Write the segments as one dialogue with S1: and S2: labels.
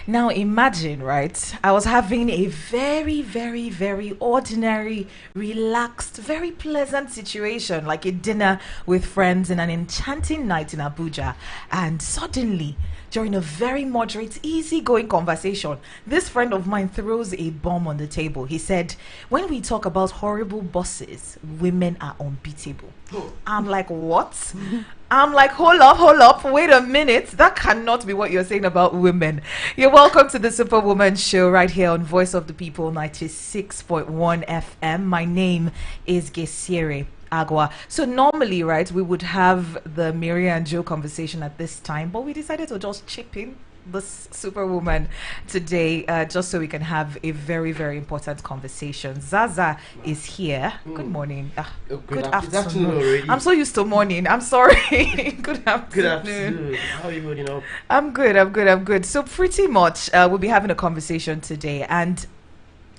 S1: Now imagine, right? I was having a very, very, very ordinary, relaxed, very pleasant situation, like a dinner with friends in an enchanting night in Abuja. And suddenly, during a very moderate, easygoing conversation, this friend of mine throws a bomb on the table. He said, when we talk about horrible bosses, women are unbeatable. I'm like, what? I'm like, hold up, wait a minute. That cannot be what you're saying about women. You're welcome to the Superwoman show right here on Voice of the People 96.1 FM. My name is Gesire Agua. So normally, right, we would have the Mary and Joe conversation at this time, but we decided to just chip in this Superwoman today, just so we can have a very, very important conversation. Zaza is here. Good morning. Good afternoon.
S2: Already.
S1: I'm so used to morning. I'm sorry. Good afternoon.
S2: Good afternoon. How are you holding up?
S1: I'm good. So pretty much, we'll be having a conversation today, and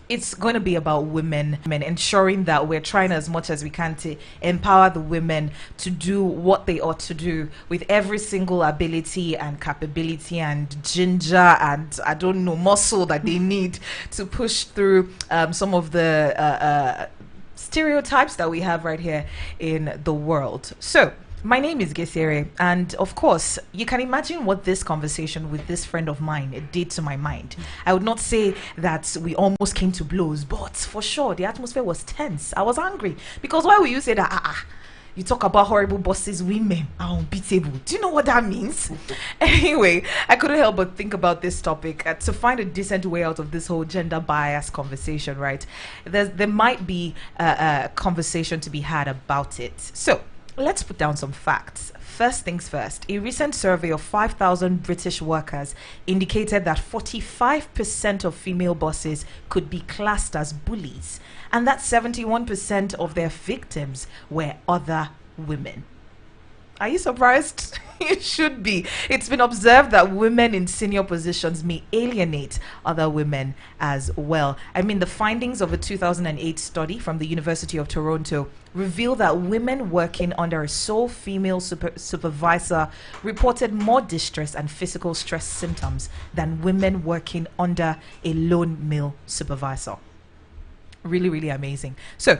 S1: it's going to be about women, ensuring that we're trying as much as we can to empower the women to do what they ought to do with every single ability and capability and ginger and, I don't know, muscle that they need to push through some of the stereotypes that we have right here in the world. So my name is Gesire, and of course, you can imagine what this conversation with this friend of mine did to my mind. I would not say that we almost came to blows, but for sure, the atmosphere was tense. I was angry because why would you say that? You talk about horrible bosses, women are unbeatable. Do you know what that means? Anyway, I couldn't help but think about this topic to find a decent way out of this whole gender bias conversation, right? There might be a conversation to be had about it. So, let's put down some facts. First things first, a recent survey of 5,000 British workers indicated that 45% of female bosses could be classed as bullies, and that 71% of their victims were other women. Are you surprised? You should be. It's been observed that women in senior positions may alienate other women as well. I mean, the findings of a 2008 study from the University of Toronto reveal that women working under a sole female supervisor reported more distress and physical stress symptoms than women working under a lone male supervisor. Really, really amazing. So,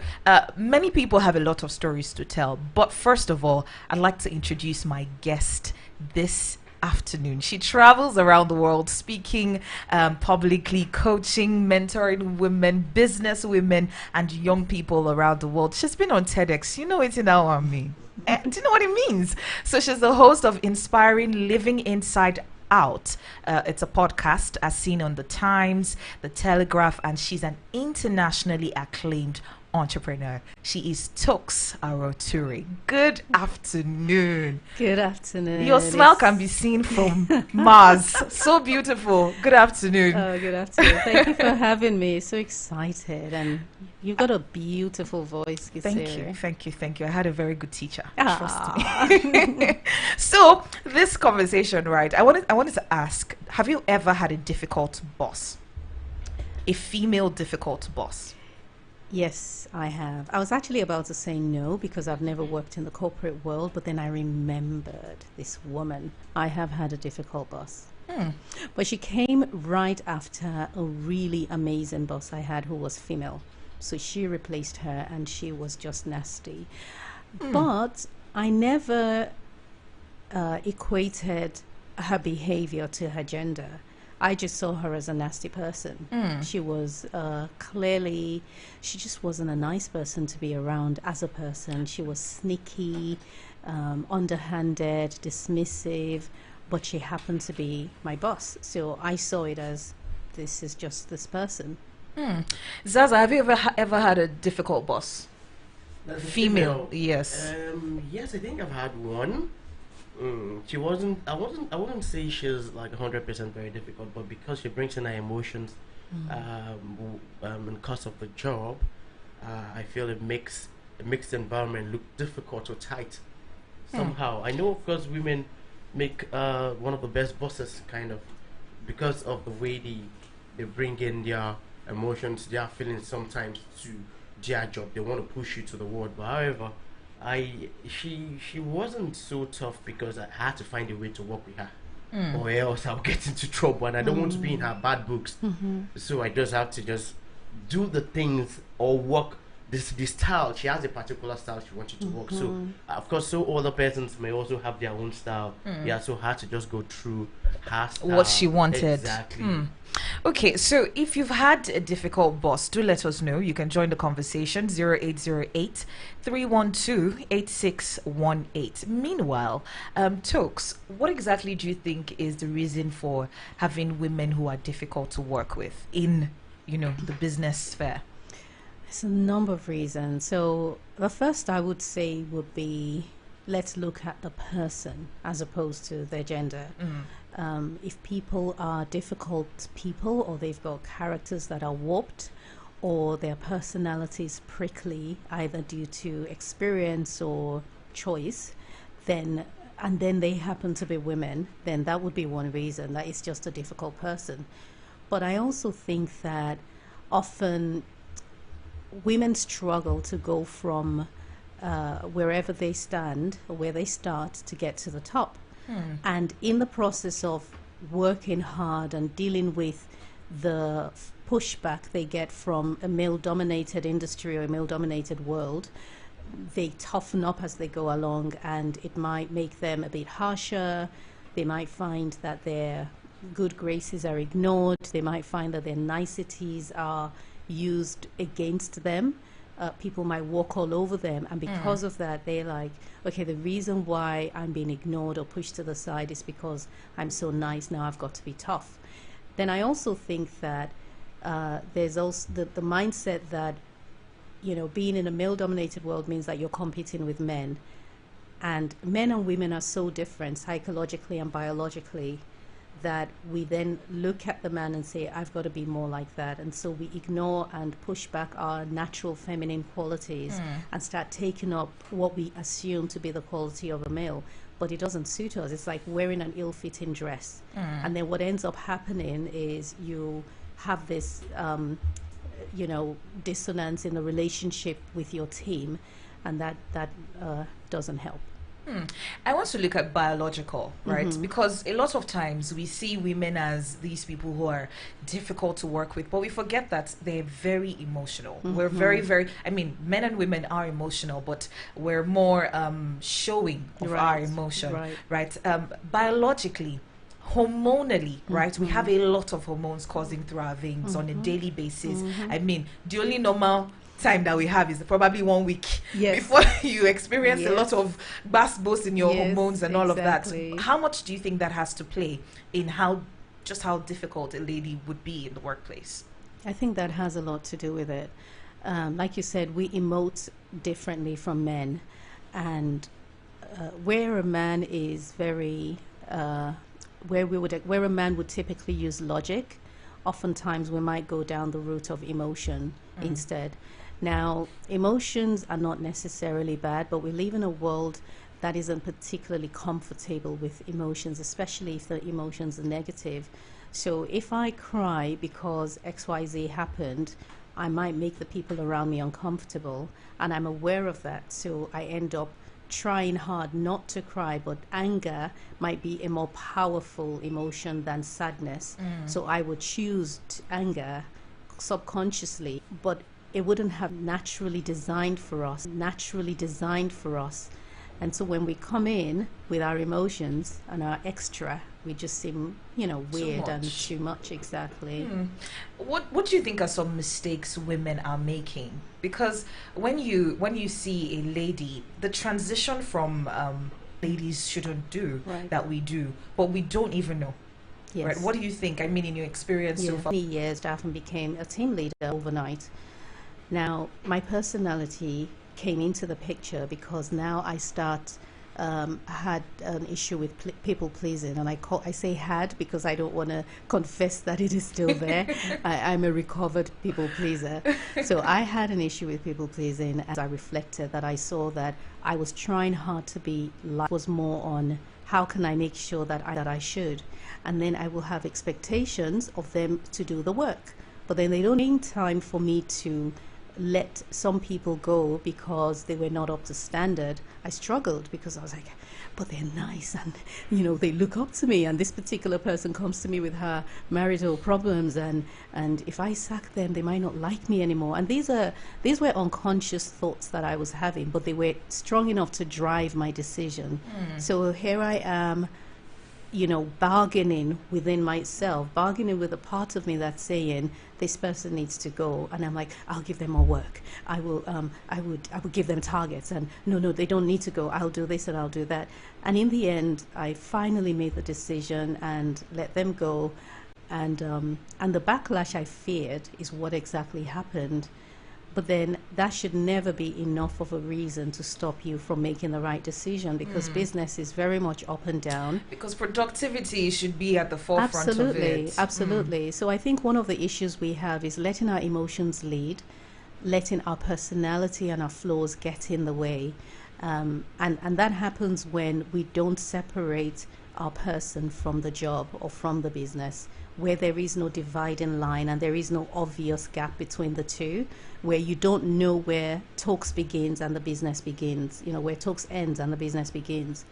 S1: many people have a lot of stories to tell. But first of all, I'd like to introduce my guest this afternoon. She travels around the world speaking publicly, coaching, mentoring women, business women, and young people around the world. She's been on TEDx. You know it in our army. Do you know what it means? So she's the host of Inspiring Living Inside Out. It's a podcast as seen on The Times, The Telegraph, and she's an internationally acclaimed entrepreneur. She is Toks Aroturi. Good afternoon.
S3: Good afternoon.
S1: Your smile can be seen from Mars. So beautiful. Good afternoon.
S3: Oh, good afternoon. Thank you for having me. So excited. And you've got a beautiful voice, Gisele.
S1: Thank you. I had a very good teacher.
S3: Ah.
S1: Trust me. So this conversation, right? I wanted to ask, have you ever had a difficult boss? A female difficult boss?
S3: Yes, I have. I was actually about to say no because I've never worked in the corporate world, but then I remembered this woman. I have had a difficult boss. But she came right after a really amazing boss I had who was female. So she replaced her and she was just nasty. But I never equated her behavior to her gender. I just saw her as a nasty person. She was she just wasn't a nice person to be around as a person. She was sneaky, underhanded, dismissive, but she happened to be my boss. So I saw it as, this is just this person.
S1: Zaza, have you ever had a difficult boss? Female, yes.
S2: Yes, I think I've had one. She wasn't. I wouldn't say she's like 100% very difficult, but because she brings in her emotions, because of the job, I feel it makes the environment look difficult or tight. Somehow, I know, of course, women make one of the best bosses, kind of, because of the way they bring in their emotions, their feelings sometimes to their job. They want to push you to the wall, but however, she wasn't so tough because I had to find a way to work with her. or else I'll get into trouble, and I don't want to be in her bad books. So I just have to just do the things or work this style. She has a particular style she wants you to work. So of course, so other persons may also have their own style. Yeah, so hard to just go through her style.
S1: What she wanted.
S2: Exactly.
S1: Okay, so if you've had a difficult boss, do let us know. You can join the conversation 0808 312 8618. Meanwhile, Tokes, what exactly do you think is the reason for having women who are difficult to work with in, the business sphere?
S3: There's a number of reasons. So the first I would say would be, let's look at the person as opposed to their gender. If people are difficult people, or they've got characters that are warped, or their personalities prickly, either due to experience or choice, and then they happen to be women, then that would be one reason, that it's just a difficult person. But I also think that often women struggle to go from wherever they stand or where they start to get to the top. And in the process of working hard and dealing with the pushback they get from a male-dominated industry or a male-dominated world, they toughen up as they go along, and it might make them a bit harsher. They might find that their good graces are ignored. They might find that their niceties are used against them. People might walk all over them, and because of that, they're like, okay, the reason why I'm being ignored or pushed to the side is because I'm so nice, now I've got to be tough. Then I also think that there's also the mindset that, being in a male-dominated world means that you're competing with men, and men and women are so different psychologically and biologically that we then look at the man and say, I've got to be more like that. And so we ignore and push back our natural feminine qualities and start taking up what we assume to be the quality of a male. But it doesn't suit us. It's like wearing an ill-fitting dress. And then what ends up happening is you have this, dissonance in the relationship with your team, and that doesn't help.
S1: I want to look at biological, right? Because a lot of times we see women as these people who are difficult to work with, but we forget that they're very emotional. We're very, very, men and women are emotional, but we're more showing of our emotion, right? Biologically, hormonally, right? We have a lot of hormones coursing through our veins on a daily basis. The only normal time that we have is probably 1 week before you experience a lot of bursts in your hormones and all of that. How much do you think that has to play in how difficult a lady would be in the workplace?
S3: I think that has a lot to do with it. Like you said, we emote differently from men, and where a man is very where a man would typically use logic, oftentimes we might go down the route of emotion instead. Now, emotions are not necessarily bad, but we live in a world that isn't particularly comfortable with emotions, especially if the emotions are negative. So if I cry because XYZ happened, I might make the people around me uncomfortable, and I'm aware of that. So I end up trying hard not to cry, but anger might be a more powerful emotion than sadness. So I would choose anger subconsciously, but it wouldn't have naturally designed for us. And so when we come in with our emotions and our extra, we just seem, weird and too much. Exactly.
S1: What do you think are some mistakes women are making? Because when you see a lady, the transition from ladies shouldn't do that we do, but we don't even know. Yes. Right? What do you think? In your experience so far?
S3: 3 years, I often became a team leader overnight. Now, my personality came into the picture because now I had an issue with people pleasing, and I say had because I don't want to confess that it is still there. I'm a recovered people pleaser. So I had an issue with people pleasing. As I reflected, that I saw that I was trying hard to be like, was more on how can I make sure that I should, and then I will have expectations of them to do the work, but then they don't need time for me to let some people go because they were not up to standard, I struggled because I was like, but they're nice and they look up to me, and this particular person comes to me with her marital problems, and if I sack them they might not like me anymore. And these were unconscious thoughts that I was having, but they were strong enough to drive my decision. So here I am, bargaining within myself, bargaining with a part of me that's saying this person needs to go, and I'm like, I'll give them more work. I would give them targets, and no, they don't need to go. I'll do this and I'll do that. And in the end, I finally made the decision and let them go. And the backlash I feared is what exactly happened. But then that should never be enough of a reason to stop you from making the right decision, because business is very much up and down.
S1: Because productivity should be at the forefront of it.
S3: Absolutely. So I think one of the issues we have is letting our emotions lead, letting our personality and our flaws get in the way. And that happens when we don't separate our person from the job or from the business, where there is no dividing line and there is no obvious gap between the two, where you don't know where talks begins and the business begins, where talks ends and the business begins.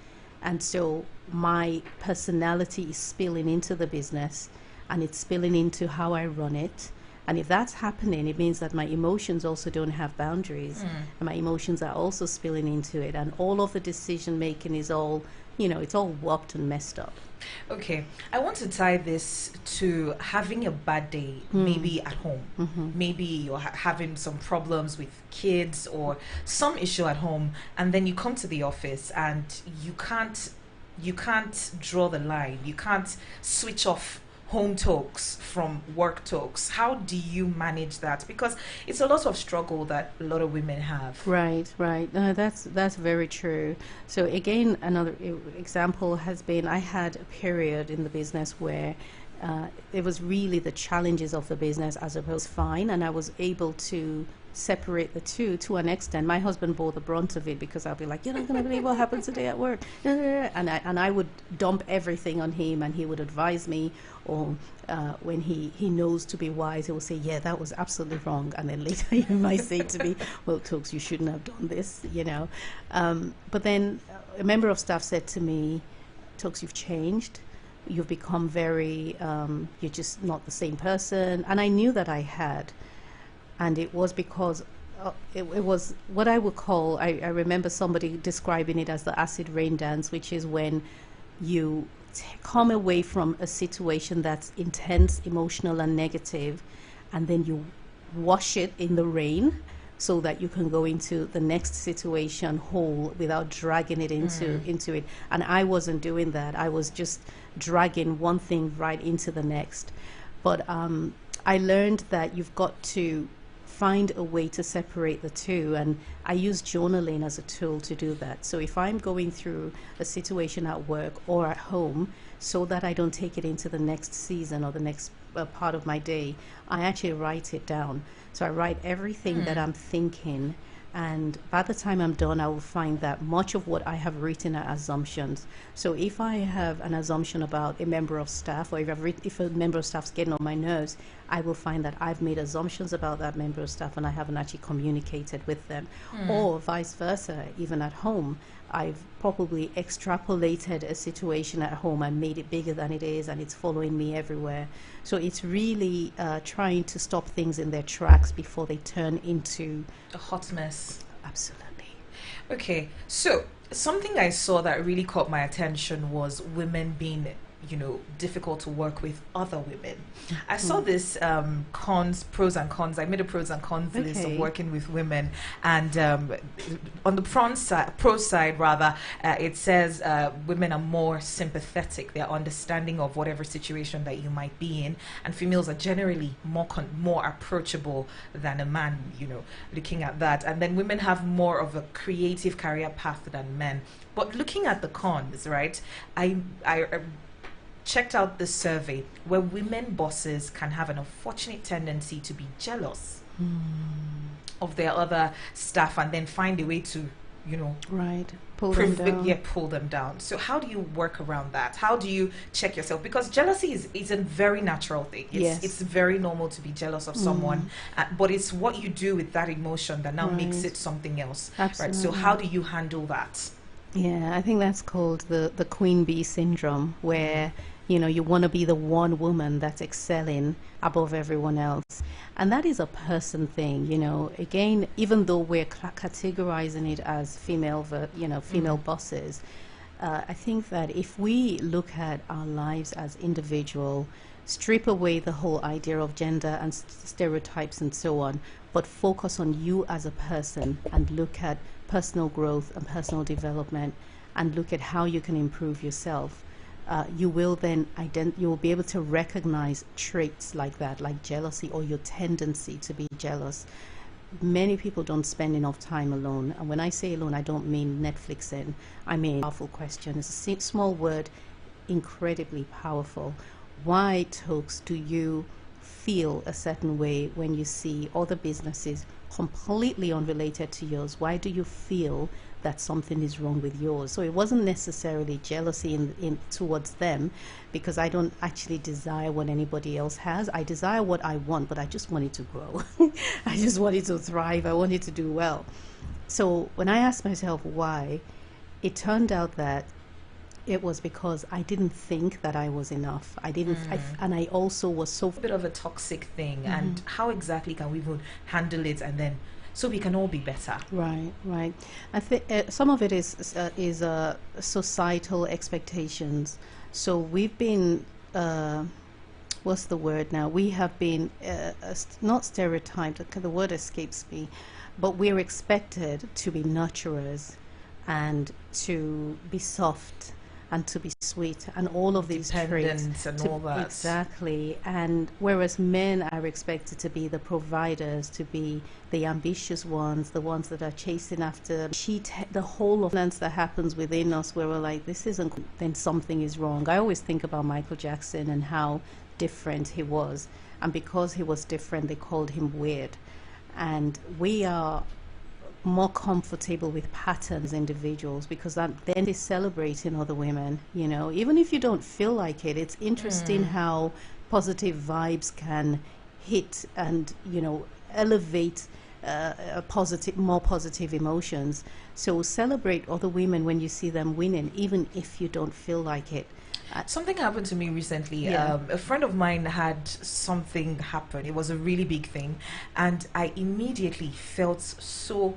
S3: And so my personality is spilling into the business, and it's spilling into how I run it. And if that's happening, it means that my emotions also don't have boundaries, and my emotions are also spilling into it, and all of the decision making is all, it's all warped and messed up.
S1: Okay, I want to tie this to having a bad day, maybe at home. Maybe you're having some problems with kids or some issue at home, and then you come to the office and you can't draw the line. You can't switch off home talks from work talks. How do you manage that? Because it's a lot of struggle that a lot of women have.
S3: Right. No, that's very true. So again, another example has been, I had a period in the business where it was really the challenges of the business as opposed to fine, and I was able to separate the two to an extent. My husband bore the brunt of it, because I'll be like, you're not going to believe what happened today at work, and I would dump everything on him, and he would advise me, or when he knows to be wise, he will say, yeah, that was absolutely wrong, and then later he might say to me, well, Tokes, you shouldn't have done this, but then a member of staff said to me, Tokes, you've changed, you've become very you're just not the same person. And I knew that I had. And it was because it was what I would call, I remember somebody describing it as the acid rain dance, which is when you come away from a situation that's intense, emotional, and negative, and then you wash it in the rain so that you can go into the next situation whole without dragging it into it. And I wasn't doing that. I was just dragging one thing right into the next. But I learned that you've got to find a way to separate the two, and I use journaling as a tool to do that. So if I'm going through a situation at work or at home, so that I don't take it into the next season or the next part of my day, I actually write it down. So I write everything that I'm thinking, and by the time I'm done, I will find that much of what I have written are assumptions. So if I have an assumption about a member of staff, or if a member of staff's getting on my nerves, I will find that I've made assumptions about that member of staff and I haven't actually communicated with them. Or vice versa, even at home, I've probably extrapolated a situation at home and made it bigger than it is, and it's following me everywhere. So it's really trying to stop things in their tracks before they turn into
S1: a hot mess.
S3: Absolutely.
S1: Okay, so something I saw that really caught my attention was women being, difficult to work with other women. I saw this pros and cons. I made a pros and cons list of working with women, and on the pro side, it says women are more sympathetic. They're understanding of whatever situation that you might be in, and females are generally more approachable than a man. Looking at that, and then women have more of a creative career path than men. But looking at the cons, right? I checked out this survey where women bosses can have an unfortunate tendency to be jealous of their other staff, and then find a way to you know,
S3: Right. Pull them down.
S1: yeah, pull them down. So how do you work around that? How do you check yourself? Because jealousy is a very natural thing.
S3: Yes.
S1: It's very normal to be jealous of someone, but it's what you do with that emotion that now makes
S3: Right.
S1: it something else.
S3: Absolutely.
S1: Right. So how do you handle that?
S3: Yeah, I think that's called the queen bee syndrome, where you want to be the one woman that's excelling above everyone else, and that is a person thing. Again, even though we're categorizing it as female bosses, I think that if we look at our lives as individual, strip away the whole idea of gender and stereotypes and so on, but focus on you as a person and look at personal growth and personal development and look at how you can improve yourself, you will then you will be able to recognize traits like that, like jealousy or your tendency to be jealous. Many people don't spend enough time alone, and when I say alone, I don't mean Netflixing. I mean a powerful question. It's a small word, incredibly powerful. Why, Tokes, do you feel a certain way when you see other businesses completely unrelated to yours? Why do you feel that something is wrong with yours? So it wasn't necessarily jealousy in towards them, because I don't actually desire what anybody else has. I desire what I want, but I just want it to grow. I just want it to thrive. I want it to do well. So when I asked myself why, it turned out that it was because I didn't think that I was enough. I didn't, and I also was so
S1: A bit of a toxic thing, and how exactly can we even handle it, and then so we can all be better?
S3: Right. I think some of it is societal expectations. So we've been, what's the word now? We have been not stereotyped. The word escapes me, but we're expected to be nurturers and to be soft and to be sweet and all of these traits.
S1: Dependence and all that.
S3: Exactly. And whereas men are expected to be the providers, to be the ambitious ones, the ones that are chasing after the whole of that happens within us, where we're like, this isn't, then something is wrong. I always think about Michael Jackson and how different he was. And because he was different, they called him weird. And we are more comfortable with patterns individuals, because then they celebrate in other women, even if you don't feel like it. It's interesting how positive vibes can hit and elevate more positive emotions. So celebrate other women when you see them winning, even if you don't feel like it.
S1: Something happened to me recently.
S3: Yeah.
S1: A friend of mine had something happen. It was a really big thing, and I immediately felt so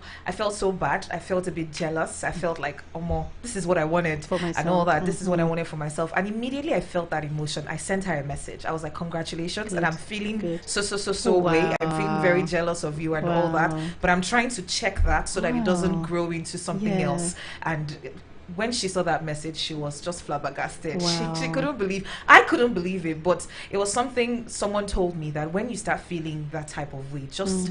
S1: bad. I felt a bit jealous. I felt like, oh, more, this is what I wanted
S3: For myself.
S1: and all that. This is what I wanted for myself. And immediately I felt that emotion. I sent her a message. I was like, congratulations,
S3: Good.
S1: and I'm feeling
S3: Good.
S1: so
S3: Wow.
S1: way. I'm feeling very jealous of you and all that.
S3: Wow.
S1: But I'm trying to check that so that it doesn't
S3: Wow.
S1: grow into something
S3: Yeah.
S1: else. And when she saw that message, she was just flabbergasted.
S3: Wow.
S1: She couldn't believe. I couldn't believe it, but it was something someone told me, that when you start feeling that type of way, just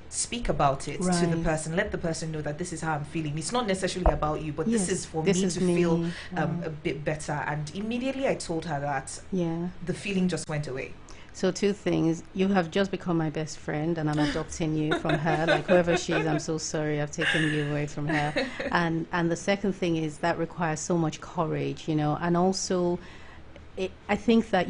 S1: speak about it to the
S3: Right.
S1: person. Let the person know that this is how I'm feeling. It's not necessarily about you, but
S3: Yes,
S1: this is for
S3: this
S1: me
S3: is
S1: to
S3: me.
S1: feel
S3: Wow.
S1: a bit better. And immediately I told her that
S3: Yeah.
S1: the feeling just went away.
S3: So two things. You have just become my best friend, and I'm adopting you from her. Like whoever she is, I'm so sorry I've taken you away from her. And the second thing is that requires so much courage, and also I think that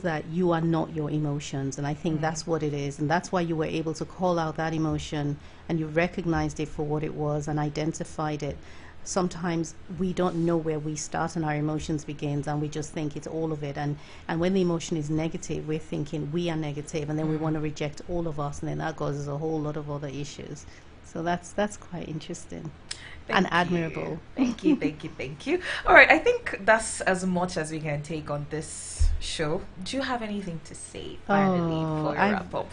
S3: that you are not your emotions, and I think that's what it is, and that's why you were able to call out that emotion and you recognized it for what it was and identified it. Sometimes we don't know where we start and our emotions begins, and we just think it's all of it, and when the emotion is negative, we're thinking we are negative, and then we want to reject all of us, and then that causes a whole lot of other issues. So that's quite interesting.
S1: Thank
S3: And admirable.
S1: you. Thank you. All right, I think that's as much as we can take on this show. Do you have anything to say finally for your
S3: I've-
S1: wrap up?